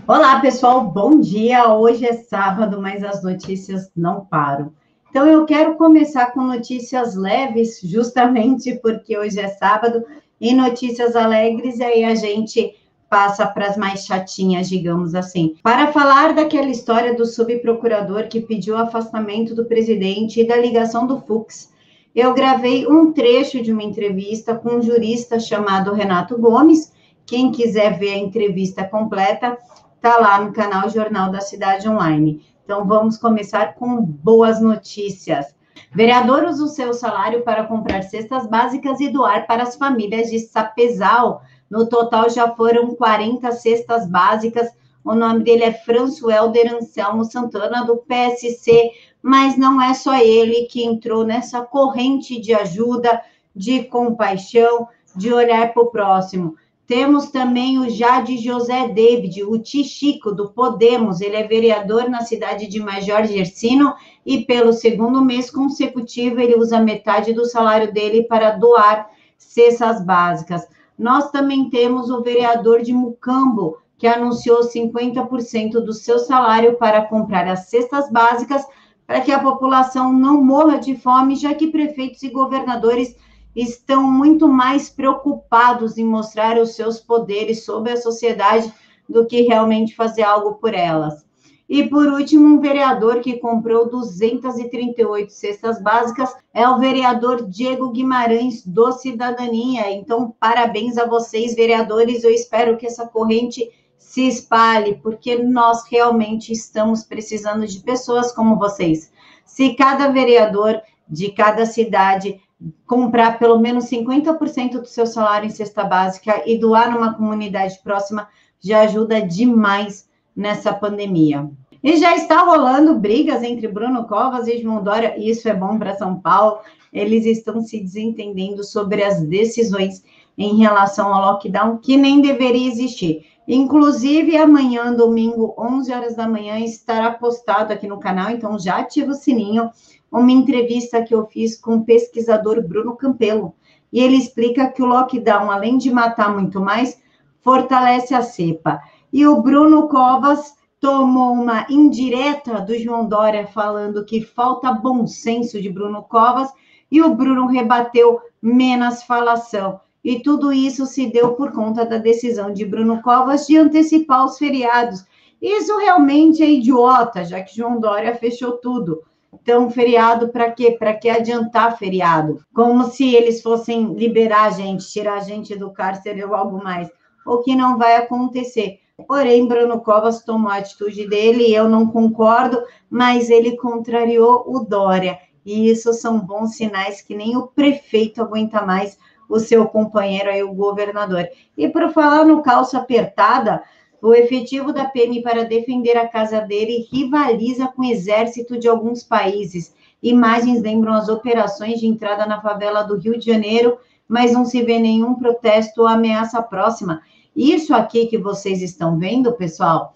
Olá, pessoal, bom dia. Hoje é sábado, mas as notícias não param. Então, eu quero começar com notícias leves, justamente porque hoje é sábado, e notícias alegres, aí a gente passa para as mais chatinhas, digamos assim. Para falar daquela história do subprocurador que pediu o afastamento do presidente e da ligação do Fux, eu gravei um trecho de uma entrevista com um jurista chamado Renato Gomes. Quem quiser ver a entrevista completa, está lá no canal Jornal da Cidade Online. Então, vamos começar com boas notícias. Vereador usa o seu salário para comprar cestas básicas e doar para as famílias de Sapezal. No total, já foram 40 cestas básicas. O nome dele é Françoelder Anselmo Santana, do PSC, mas não é só ele que entrou nessa corrente de ajuda, de compaixão, de olhar para o próximo. Temos também o Jade José David, o Tichico, do Podemos. Ele é vereador na cidade de Major Gersino e, pelo segundo mês consecutivo, ele usa metade do salário dele para doar cestas básicas. Nós também temos o vereador de Mucambo, que anunciou 50% do seu salário para comprar as cestas básicas para que a população não morra de fome, já que prefeitos e governadores estão muito mais preocupados em mostrar os seus poderes sobre a sociedade do que realmente fazer algo por elas. E, por último, um vereador que comprou 238 cestas básicas é o vereador Diego Guimarães, do Cidadania. Então, parabéns a vocês, vereadores. Eu espero que essa corrente se espalhe, porque nós realmente estamos precisando de pessoas como vocês. Se cada vereador de cada cidade comprar pelo menos 50% do seu salário em cesta básica e doar numa comunidade próxima, já ajuda demais nessa pandemia. E já está rolando brigas entre Bruno Covas e João Dória, e isso é bom para São Paulo. Eles estão se desentendendo sobre as decisões em relação ao lockdown, que nem deveria existir. Inclusive, amanhã, domingo, 11 horas da manhã, estará postado aqui no canal, então já ativa o sininho, uma entrevista que eu fiz com o pesquisador Bruno Campelo, e ele explica que o lockdown, além de matar muito mais, fortalece a cepa. E o Bruno Covas tomou uma indireta do João Dória, falando que falta bom senso de Bruno Covas, e o Bruno rebateu menos falação. E tudo isso se deu por conta da decisão de Bruno Covas de antecipar os feriados. Isso realmente é idiota, já que João Dória fechou tudo. Então, feriado para quê? Para que adiantar feriado? Como se eles fossem liberar a gente, tirar a gente do cárcere ou algo mais. O que não vai acontecer. Porém, Bruno Covas tomou a atitude dele, eu não concordo, mas ele contrariou o Dória. E isso são bons sinais que nem o prefeito aguenta mais o seu companheiro aí, o governador. E por falar no calça apertada, o efetivo da PM para defender a casa dele rivaliza com o exército de alguns países. Imagens lembram as operações de entrada na favela do Rio de Janeiro, mas não se vê nenhum protesto ou ameaça próxima. Isso aqui que vocês estão vendo, pessoal,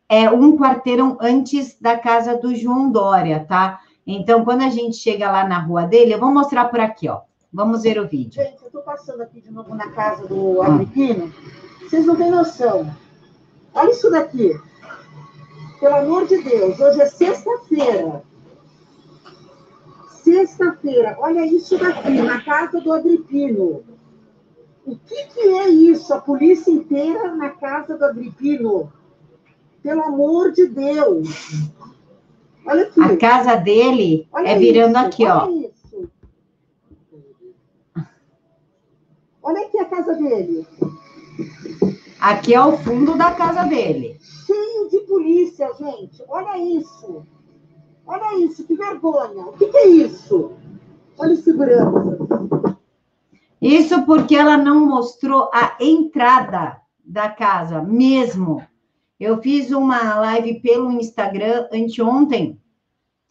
é um quarteirão antes da casa do João Dória, tá? Então, quando a gente chega lá na rua dele, eu vou mostrar por aqui, ó. Vamos ver o vídeo. Gente, eu tô passando aqui de novo na casa do Agripino. Vocês não têm noção. Olha isso daqui. Pelo amor de Deus, hoje é sexta-feira. Sexta-feira, olha isso daqui, na casa do Agripino. O que é isso? A polícia inteira na casa do Agripino. Pelo amor de Deus. Olha aqui. A casa dele é virando aqui, ó. Olha isso. Olha aqui a casa dele. Aqui é o fundo da casa dele. Cheio de polícia, gente. Olha isso. Olha isso, que vergonha. O que é isso? Olha o segurança. Isso porque ela não mostrou a entrada da casa mesmo. Eu fiz uma live pelo Instagram anteontem.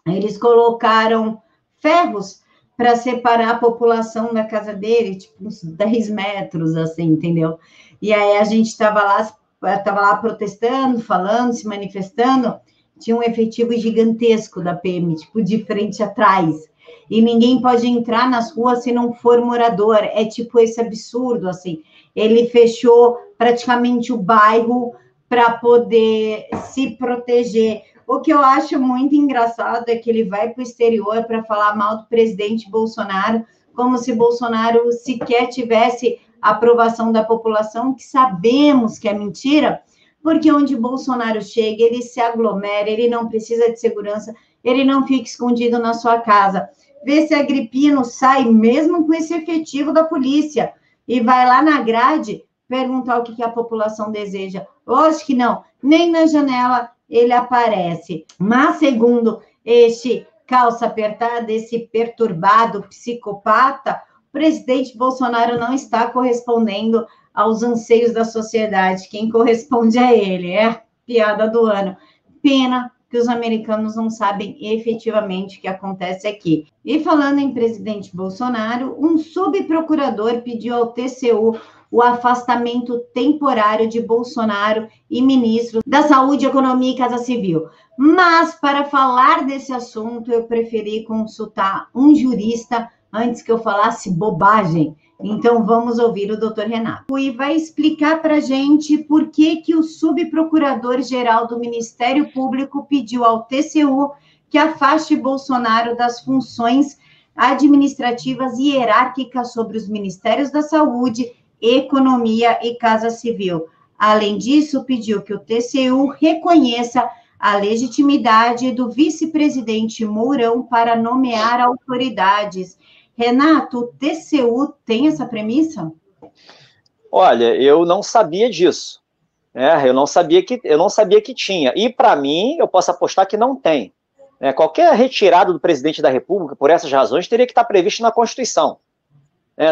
Eles colocaram ferros para separar a população da casa dele, tipo uns 10 metros, assim, entendeu? E aí a gente estava lá protestando, falando, se manifestando, tinha um efetivo gigantesco da PM, tipo, de frente atrás. E ninguém pode entrar nas ruas se não for morador. É tipo esse absurdo, assim. Ele fechou praticamente o bairro para poder se proteger. O que eu acho muito engraçado é que ele vai para o exterior para falar mal do presidente Bolsonaro, como se Bolsonaro sequer tivesse a aprovação da população, que sabemos que é mentira, porque onde Bolsonaro chega, ele se aglomera, ele não precisa de segurança, ele não fica escondido na sua casa. Vê se Agripino sai mesmo com esse efetivo da polícia e vai lá na grade perguntar o que a população deseja. Lógico que não, nem na janela ele aparece. Mas, segundo este calça apertada, esse perturbado psicopata, o presidente Bolsonaro não está correspondendo aos anseios da sociedade. Quem corresponde a ele é a piada do ano. Pena que os americanos não sabem efetivamente o que acontece aqui. E falando em presidente Bolsonaro, um subprocurador pediu ao TCU o afastamento temporário de Bolsonaro e ministro da Saúde, Economia e Casa Civil. Mas, para falar desse assunto, eu preferi consultar um jurista antes que eu falasse bobagem. Então, vamos ouvir o doutor Renato. E vai explicar para a gente por que o subprocurador-geral do Ministério Público pediu ao TCU que afaste Bolsonaro das funções administrativas e hierárquicas sobre os Ministérios da Saúde, Economia e Casa Civil. Além disso, pediu que o TCU reconheça a legitimidade do vice-presidente Mourão para nomear autoridades. Renato, o TCU tem essa premissa? Olha, eu não sabia disso. Eu não sabia que tinha. E, para mim, eu posso apostar que não tem. Qualquer retirada do presidente da República, por essas razões, teria que estar previsto na Constituição.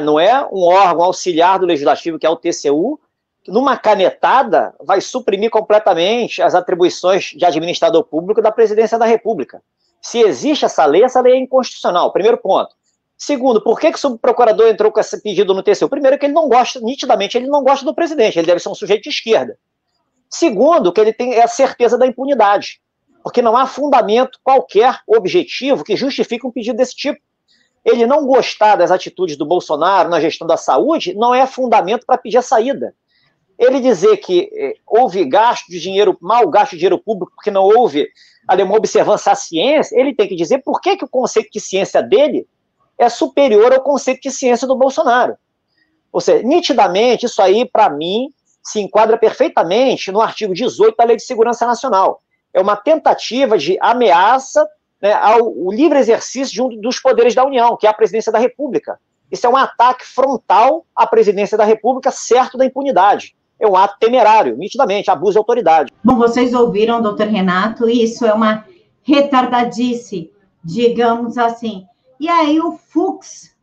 Não é um órgão auxiliar do Legislativo, que é o TCU, que numa canetada vai suprimir completamente as atribuições de administrador público da Presidência da República. Se existe essa lei é inconstitucional, primeiro ponto. Segundo, por que o subprocurador entrou com esse pedido no TCU? Primeiro, que ele não gosta, nitidamente, ele não gosta do presidente, ele deve ser um sujeito de esquerda. Segundo, que ele tem a certeza da impunidade, porque não há fundamento qualquer objetivo que justifique um pedido desse tipo. Ele não gostar das atitudes do Bolsonaro na gestão da saúde não é fundamento para pedir a saída. Ele dizer que houve gasto de dinheiro, mal gasto de dinheiro público, porque não houve uma observância à ciência, ele tem que dizer por que o conceito de ciência dele é superior ao conceito de ciência do Bolsonaro. Ou seja, nitidamente, isso aí, para mim, se enquadra perfeitamente no artigo 18 da Lei de Segurança Nacional. É uma tentativa de ameaça ao livre exercício de um dos poderes da União, que é a presidência da República. Isso é um ataque frontal à presidência da República, certo da impunidade. É um ato temerário, nitidamente, abuso de autoridade. Bom, vocês ouviram, doutor Renato, isso é uma retardadice, digamos assim. E aí o Fux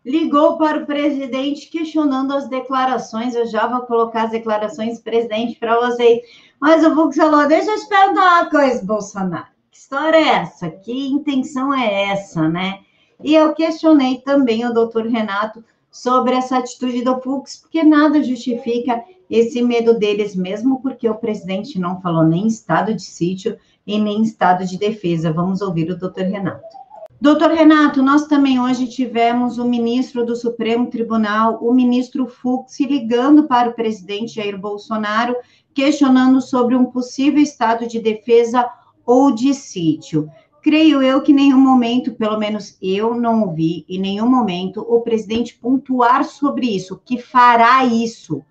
ligou para o presidente questionando as declarações. Eu já vou colocar as declarações, presidente, para vocês. Mas o Fux falou, deixa eu te perguntar uma coisa, Bolsonaro. Que história é essa? Que intenção é essa, né? E eu questionei também o doutor Renato sobre essa atitude do Fux, porque nada justifica esse medo deles, mesmo porque o presidente não falou nem estado de sítio e nem estado de defesa. Vamos ouvir o doutor Renato. Doutor Renato, nós também hoje tivemos o ministro do Supremo Tribunal, o ministro Fux, ligando para o presidente Jair Bolsonaro, questionando sobre um possível estado de defesa ou de sítio. Creio eu que em nenhum momento, pelo menos eu não ouvi, em nenhum momento, o presidente pontuar sobre isso, que fará isso.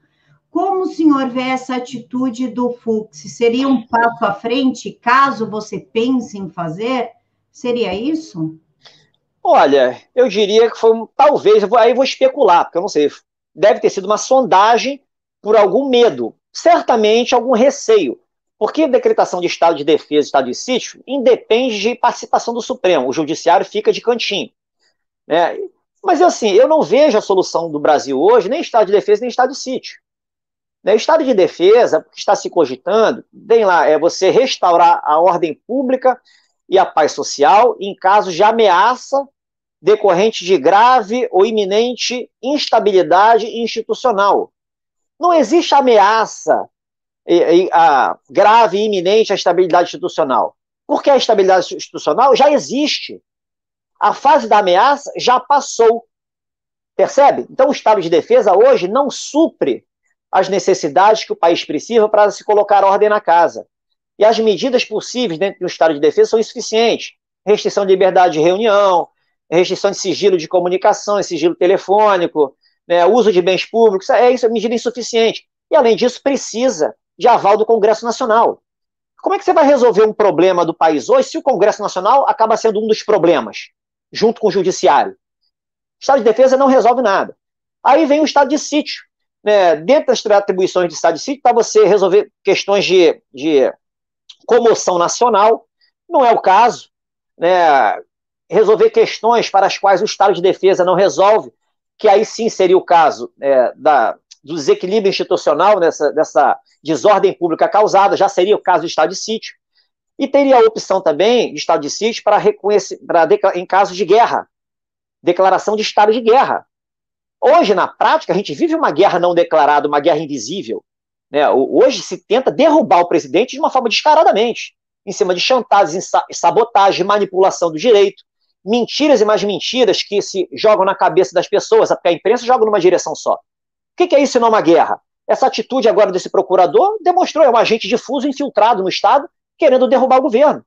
Como o senhor vê essa atitude do Fux? Seria um passo à frente, caso você pense em fazer? Seria isso? Olha, eu diria que foi, talvez, aí vou especular, porque eu não sei, deve ter sido uma sondagem por algum medo, certamente algum receio, porque a decretação de estado de defesa e estado de sítio independe de participação do Supremo, o judiciário fica de cantinho. Mas assim, eu não vejo a solução do Brasil hoje, nem estado de defesa, nem estado de sítio. O estado de defesa, que está se cogitando, bem lá, é você restaurar a ordem pública e a paz social em casos de ameaça decorrente de grave ou iminente instabilidade institucional. Não existe ameaça grave e iminente à estabilidade institucional, porque a estabilidade institucional já existe. A fase da ameaça já passou. Percebe? Então o estado de defesa hoje não supre as necessidades que o país precisa para se colocar ordem na casa. E as medidas possíveis dentro do estado de defesa são insuficientes. Restrição de liberdade de reunião, restrição de sigilo de comunicação, sigilo telefônico, né, uso de bens públicos, isso é medida insuficiente. E, além disso, precisa de aval do Congresso Nacional. Como é que você vai resolver um problema do país hoje se o Congresso Nacional acaba sendo um dos problemas, junto com o Judiciário? O estado de defesa não resolve nada. Aí vem o estado de sítio. Né? Dentro das atribuições de estado de sítio, para você resolver questões de comoção nacional, não é o caso. Né? Resolver questões para as quais o estado de defesa não resolve, que aí sim seria o caso do desequilíbrio institucional, dessa desordem pública causada, já seria o caso do estado de sítio. E teria a opção também de estado de sítio em caso de guerra, declaração de estado de guerra. Hoje, na prática, a gente vive uma guerra não declarada, uma guerra invisível. Né? Hoje se tenta derrubar o presidente de uma forma descaradamente, em cima de chantagens, sabotagem, manipulação do direito, mentiras e mais mentiras que se jogam na cabeça das pessoas, porque a imprensa joga numa direção só. O que é isso senão uma guerra? Essa atitude agora desse procurador demonstrou, é um agente difuso infiltrado no Estado, querendo derrubar o governo.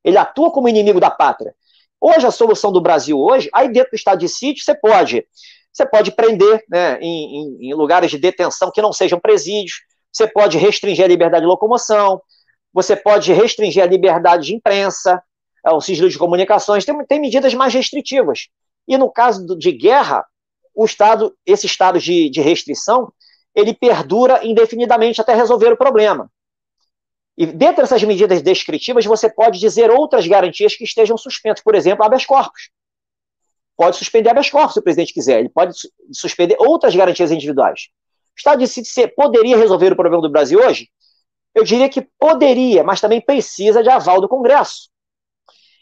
Ele atua como inimigo da pátria. Hoje, a solução do Brasil hoje, aí dentro do estado de sítio, você pode prender, né, em lugares de detenção que não sejam presídios, você pode restringir a liberdade de locomoção, você pode restringir a liberdade de imprensa, o sigilo de comunicações, tem medidas mais restritivas. E no caso de guerra, esse estado de restrição, ele perdura indefinidamente até resolver o problema. E dentro dessas medidas descritivas, você pode dizer outras garantias que estejam suspensas, por exemplo, habeas corpus. Pode suspender habeas corpus se o presidente quiser, ele pode suspender outras garantias individuais. O estado de sítio poderia resolver o problema do Brasil hoje? Eu diria que poderia, mas também precisa de aval do Congresso.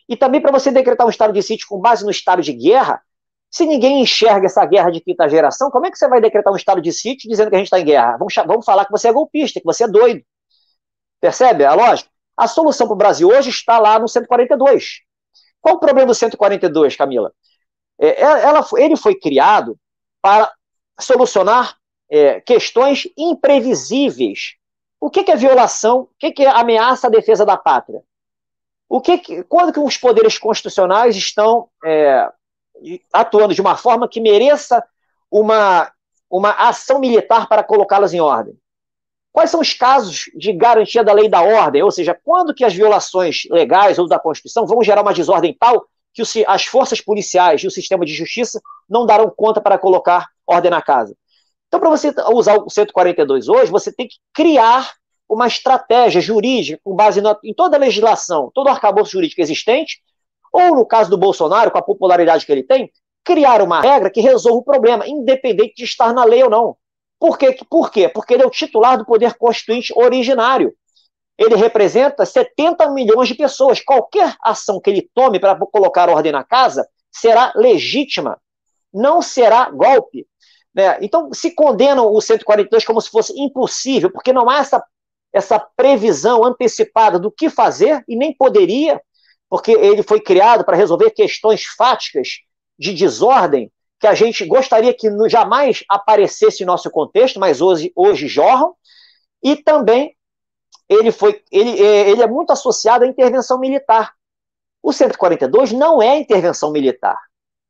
E também para você decretar um estado de sítio com base no estado de guerra, se ninguém enxerga essa guerra de quinta geração, como é que você vai decretar um estado de sítio dizendo que a gente está em guerra? Vamos falar que você é golpista, que você é doido. Percebe a lógica? A solução para o Brasil hoje está lá no 142. Qual o problema do 142, Camila? Ele foi criado para solucionar questões imprevisíveis. O que é violação? O que é ameaça à defesa da pátria? Quando que os poderes constitucionais estão atuando de uma forma que mereça uma ação militar para colocá-las em ordem? Quais são os casos de garantia da lei e da ordem? Ou seja, quando que as violações legais ou da Constituição vão gerar uma desordem tal que as forças policiais e o sistema de justiça não darão conta para colocar ordem na casa? Então, para você usar o 142 hoje, você tem que criar uma estratégia jurídica com base em toda a legislação, todo o arcabouço jurídico existente, ou, no caso do Bolsonaro, com a popularidade que ele tem, criar uma regra que resolva o problema, independente de estar na lei ou não. Por quê? Porque ele é o titular do poder constituinte originário. Ele representa 70 milhões de pessoas. Qualquer ação que ele tome para colocar ordem na casa será legítima, não será golpe. Né? Então, se condenam o 142 como se fosse impossível, porque não há essa previsão antecipada do que fazer, e nem poderia, porque ele foi criado para resolver questões fáticas de desordem, que a gente gostaria que jamais aparecesse em nosso contexto, mas hoje jorram, e também ele é muito associado à intervenção militar. O 142 não é intervenção militar.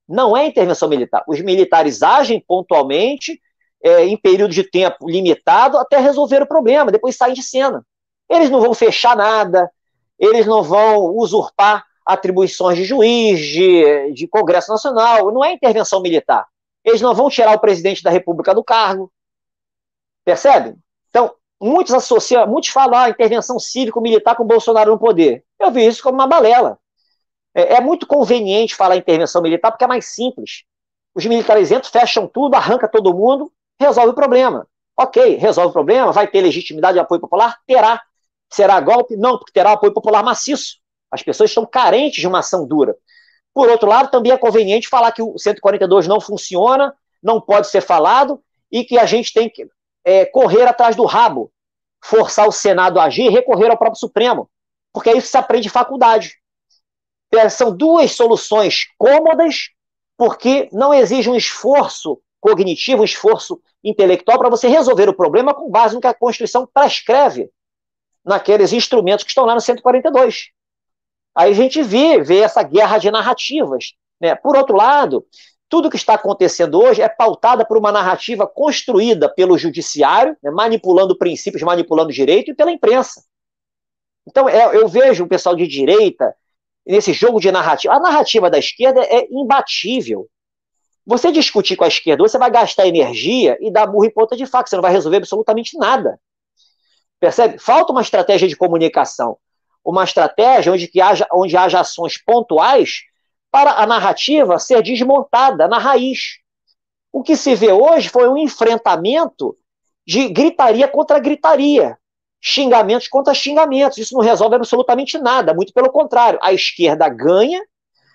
Não é intervenção militar. Os militares agem pontualmente, em período de tempo limitado, até resolver o problema, depois saem de cena. Eles não vão fechar nada, eles não vão usurpar atribuições de juiz, de Congresso Nacional, não é intervenção militar. Eles não vão tirar o presidente da República do cargo. Percebe? Então, muitos falam intervenção cívico-militar com Bolsonaro no poder. Eu vi isso como uma balela. É muito conveniente falar intervenção militar porque é mais simples. Os militares entram, fecham tudo, arranca todo mundo, resolve o problema. Ok, resolve o problema, vai ter legitimidade de apoio popular? Terá. Será golpe? Não, porque terá apoio popular maciço. As pessoas estão carentes de uma ação dura. Por outro lado, também é conveniente falar que o 142 não funciona, não pode ser falado, e que a gente tem que correr atrás do rabo, forçar o Senado a agir e recorrer ao próprio Supremo, porque é isso que se aprende em faculdade. São duas soluções cômodas, porque não exige um esforço cognitivo, um esforço intelectual para você resolver o problema com base no que a Constituição prescreve naqueles instrumentos que estão lá no 142. Aí a gente vê essa guerra de narrativas, né? Por outro lado, tudo que está acontecendo hoje é pautada por uma narrativa construída pelo judiciário, né? Manipulando princípios, manipulando direito, e pela imprensa. Então, eu vejo o pessoal de direita nesse jogo de narrativa. A narrativa da esquerda é imbatível. Você discutir com a esquerda, você vai gastar energia e dar burro em ponta de faca, você não vai resolver absolutamente nada. Percebe? Falta uma estratégia de comunicação, uma estratégia onde haja ações pontuais para a narrativa ser desmontada na raiz. O que se vê hoje foi um enfrentamento de gritaria contra gritaria, xingamentos contra xingamentos. Isso não resolve absolutamente nada, muito pelo contrário. A esquerda ganha,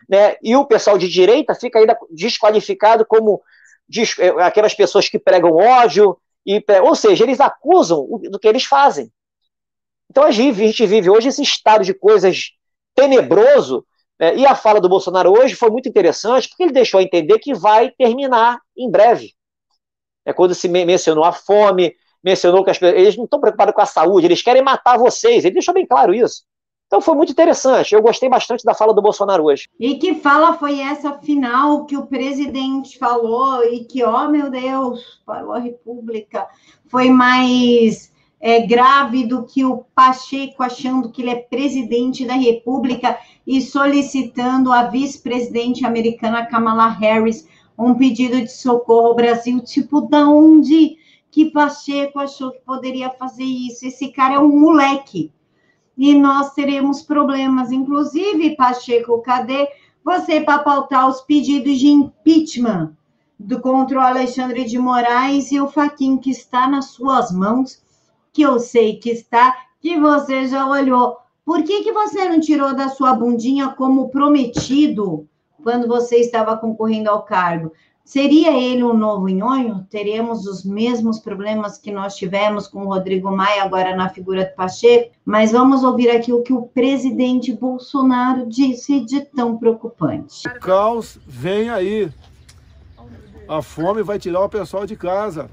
né, e o pessoal de direita fica ainda desqualificado como aquelas pessoas que pregam ódio, ou seja, eles acusam do que eles fazem. Então a gente vive hoje esse estado de coisas tenebroso, né, e a fala do Bolsonaro hoje foi muito interessante, porque ele deixou a entender que vai terminar em breve. Quando se mencionou a fome, mencionou que eles não estão preocupados com a saúde, eles querem matar vocês, ele deixou bem claro isso. Então foi muito interessante, eu gostei bastante da fala do Bolsonaro hoje. E que fala foi essa final que o presidente falou e que, oh meu Deus, parou a República, foi mais grave do que o Pacheco achando que ele é presidente da República e solicitando à vice-presidente americana Kamala Harris um pedido de socorro ao Brasil, tipo, da onde que Pacheco achou que poderia fazer isso? Esse cara é um moleque. E nós teremos problemas. Inclusive, Pacheco, cadê você para pautar os pedidos de impeachment contra o Alexandre de Moraes e o Fachin, que está nas suas mãos, que eu sei que está, que você já olhou. Por que você não tirou da sua bundinha como prometido quando você estava concorrendo ao cargo? Seria ele um novo nhonho? Teríamos os mesmos problemas que nós tivemos com o Rodrigo Maia, agora na figura do Pacheco? Mas vamos ouvir aqui o que o presidente Bolsonaro disse de tão preocupante. O caos vem aí. A fome vai tirar o pessoal de casa.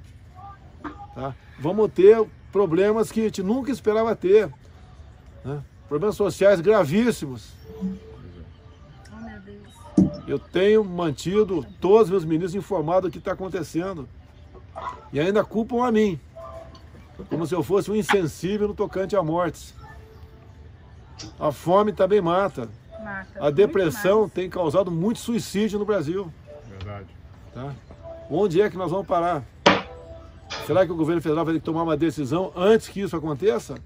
Tá? Vamos ter problemas que a gente nunca esperava ter. Né? Problemas sociais gravíssimos. Eu tenho mantido todos os meus ministros informados do que está acontecendo. E ainda culpam a mim. Como se eu fosse um insensível no tocante a mortes. A fome também mata. A depressão tem causado muito suicídio no Brasil. Verdade. Tá? Onde é que nós vamos parar? Será que o governo federal vai ter que tomar uma decisão antes que isso aconteça?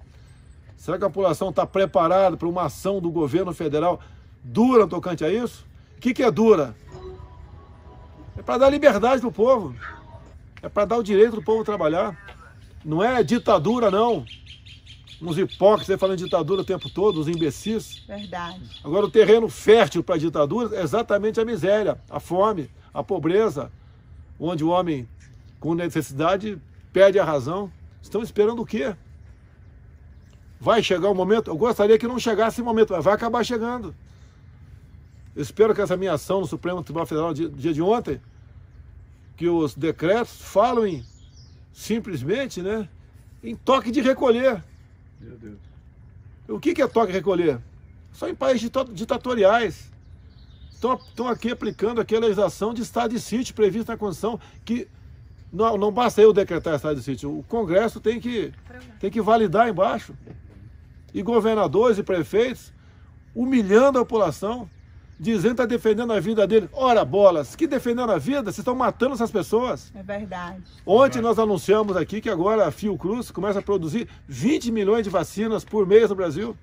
Será que a população está preparada para uma ação do governo federal dura no tocante a isso? O que é dura? É para dar liberdade para o povo. É para dar o direito do povo trabalhar. Não é ditadura, não. Uns hipócritas aí falando de ditadura o tempo todo, os imbecis. Verdade. Agora, o terreno fértil para a ditadura é exatamente a miséria, a fome, a pobreza, onde o homem, com necessidade, perde a razão. Estão esperando o quê? Vai chegar um momento? Eu gostaria que não chegasse esse momento, mas vai acabar chegando. Eu espero que essa minha ação no Supremo Tribunal Federal, dia de ontem, que os decretos falam simplesmente, né, em toque de recolher. Meu Deus. O que é toque de recolher? Só em países ditatoriais. Estão aqui aplicando aquela legislação de estado de sítio prevista na Constituição, que não basta eu decretar estado de sítio, o Congresso tem que validar embaixo. E governadores e prefeitos humilhando a população, dizendo que está defendendo a vida dele. Ora, bolas, que defendendo a vida? Vocês estão matando essas pessoas. É verdade. Ontem nós anunciamos aqui que agora a Fiocruz começa a produzir 20 milhões de vacinas por mês no Brasil.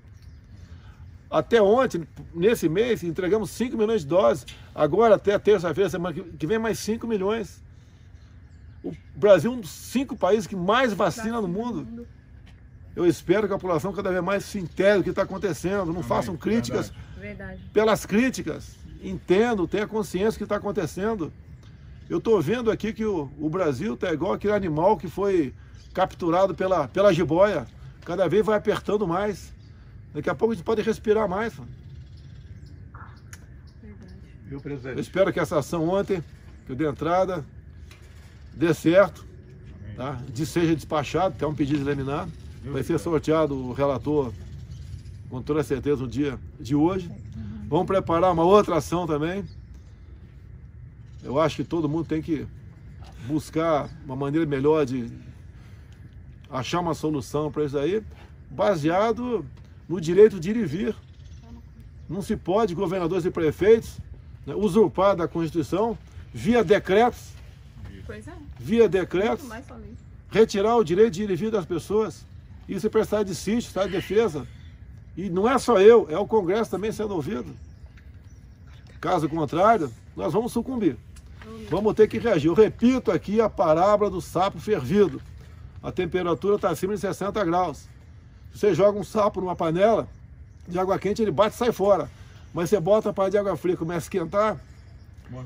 Até ontem, nesse mês, entregamos 5 milhões de doses. Agora, até terça-feira, semana que vem, mais 5 milhões. O Brasil é um dos 5 países que mais vacina no mundo. Eu espero que a população cada vez mais se integre o que está acontecendo. Não façam críticas pelas críticas. Entendam, tenham consciência do que está acontecendo. Eu estou vendo aqui que o Brasil está igual aquele animal que foi capturado pela jiboia. Cada vez vai apertando mais. Daqui a pouco a gente pode respirar mais. Viu, presidente? Eu espero que essa ação ontem, que eu dei entrada, dê certo, tá? Seja despachado, que é um pedido de liminar. Vai ser sorteado o relator, com toda certeza, no dia de hoje. Vamos preparar uma outra ação também. Eu acho que todo mundo tem que buscar uma maneira melhor de achar uma solução para isso aí, baseado no direito de ir e vir. Não se pode governadores e prefeitos, né, usurpar da Constituição via decretos, retirar o direito de ir e vir das pessoas. Isso é prestar de sítio, estado de defesa. E não é só eu, é o Congresso também sendo ouvido. Caso contrário, nós vamos sucumbir. Vamos ter que reagir. Eu repito aqui a parábola do sapo fervido. A temperatura está acima de 60 graus. Você joga um sapo numa panela de água quente, ele bate e sai fora. Mas você bota a panela de água fria, começa a esquentar,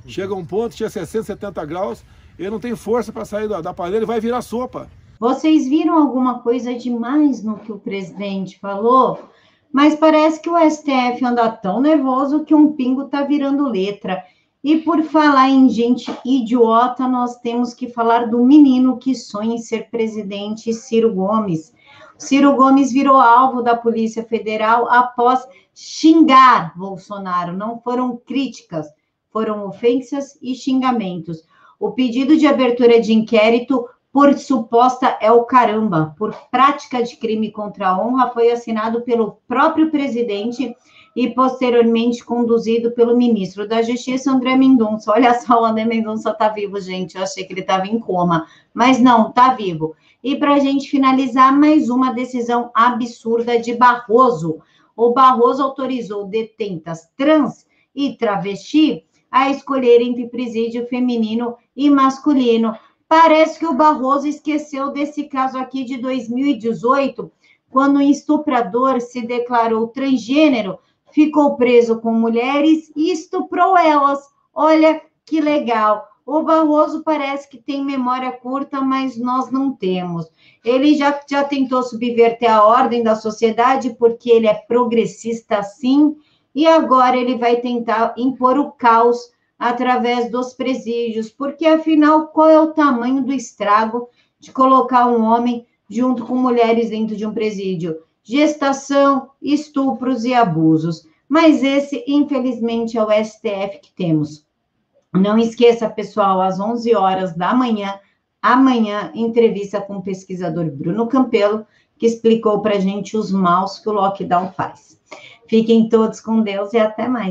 chega a um ponto, tinha 60, 70 graus, ele não tem força para sair da panela e vai virar sopa. Vocês viram alguma coisa demais no que o presidente falou? Mas parece que o STF anda tão nervoso que um pingo está virando letra. E por falar em gente idiota, nós temos que falar do menino que sonha em ser presidente, Ciro Gomes. Ciro Gomes virou alvo da Polícia Federal após xingar Bolsonaro. Não foram críticas, foram ofensas e xingamentos. O pedido de abertura de inquérito por suposta é o caramba, por prática de crime contra a honra, foi assinado pelo próprio presidente e posteriormente conduzido pelo ministro da Justiça, André Mendonça. Olha só, o André Mendonça está vivo, gente. Eu achei que ele estava em coma, mas não, está vivo. E para a gente finalizar, mais uma decisão absurda de Barroso. O Barroso autorizou detentas trans e travesti a escolher entre presídio feminino e masculino. Parece que o Barroso esqueceu desse caso aqui de 2018, quando o estuprador se declarou transgênero, ficou preso com mulheres e estuprou elas. Olha que legal. O Barroso parece que tem memória curta, mas nós não temos. Ele já tentou subverter a ordem da sociedade, porque ele é progressista sim, e agora ele vai tentar impor o caos através dos presídios, porque afinal, qual é o tamanho do estrago de colocar um homem junto com mulheres dentro de um presídio? Gestação, estupros e abusos. Mas esse, infelizmente, é o STF que temos. Não esqueça, pessoal, às 11 horas da manhã, amanhã, entrevista com o pesquisador Bruno Campelo, que explicou para a gente os maus que o lockdown faz. Fiquem todos com Deus e até mais.